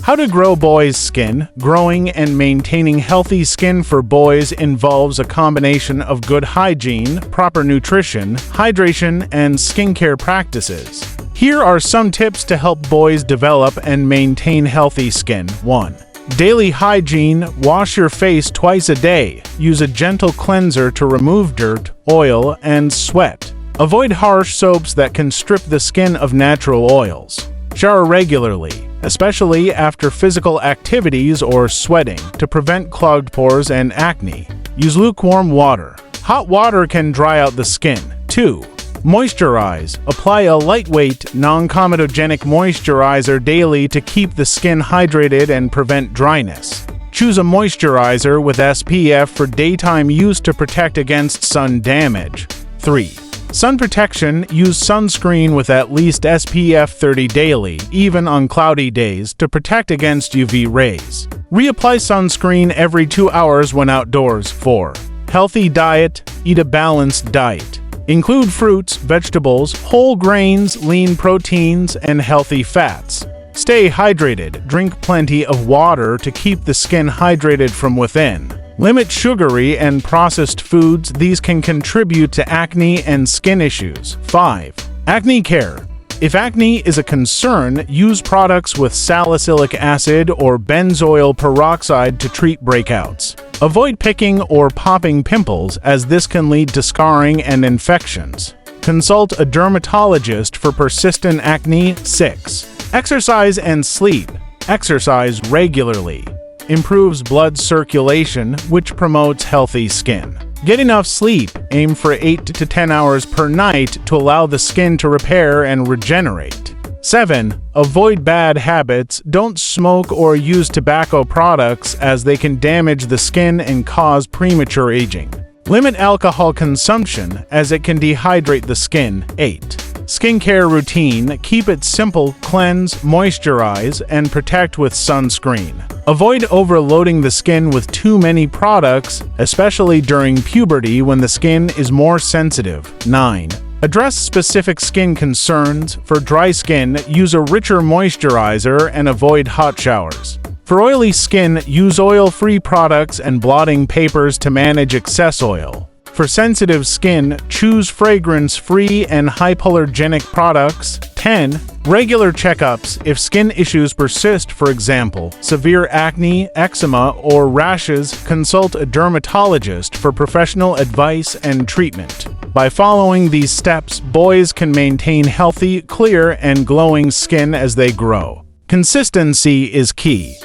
How to grow boys' skin. Growing and maintaining healthy skin for boys involves a combination of good hygiene, proper nutrition, hydration, and skincare practices. Here are some tips to help boys develop and maintain healthy skin. 1. Daily hygiene. Wash your face twice a day. Use a gentle cleanser to remove dirt, oil, and sweat. Avoid harsh soaps that can strip the skin of natural oils. Shower regularly, especially after physical activities or sweating, to prevent clogged pores and acne. Use lukewarm water. Hot water can dry out the skin. 2. Moisturize. Apply a lightweight, non-comedogenic moisturizer daily to keep the skin hydrated and prevent dryness. Choose a moisturizer with SPF for daytime use to protect against sun damage. 3. Sun protection. Use sunscreen with at least SPF 30 daily, even on cloudy days, to protect against UV rays. Reapply sunscreen every 2 hours when outdoors. 4. Healthy diet. Eat a balanced diet. Include fruits, vegetables, whole grains, lean proteins, and healthy fats. Stay hydrated. Drink plenty of water to keep the skin hydrated from within. Limit sugary and processed foods. These can contribute to acne and skin issues. 5. Acne care. If acne is a concern, use products with salicylic acid or benzoyl peroxide to treat breakouts. Avoid picking or popping pimples, as this can lead to scarring and infections. Consult a dermatologist for persistent acne. 6. Exercise and sleep. Exercise regularly. Improves blood circulation, which promotes healthy skin. Get enough sleep. Aim for 8 to 10 hours per night to allow the skin to repair and regenerate. 7. Avoid bad habits. Don't smoke or use tobacco products, as they can damage the skin and cause premature aging. Limit alcohol consumption, as it can dehydrate the skin. 8. Skincare routine. Keep it simple. Cleanse, moisturize, and protect with sunscreen. Avoid overloading the skin with too many products, especially during puberty when the skin is more sensitive. 9. Address specific skin concerns. For dry skin, use a richer moisturizer and avoid hot showers. For oily skin, use oil-free products and blotting papers to manage excess oil. For sensitive skin, choose fragrance-free and hypoallergenic products. 10. Regular checkups. If skin issues persist, for example, severe acne, eczema, or rashes, consult a dermatologist for professional advice and treatment. By following these steps, boys can maintain healthy, clear, and glowing skin as they grow. Consistency is key.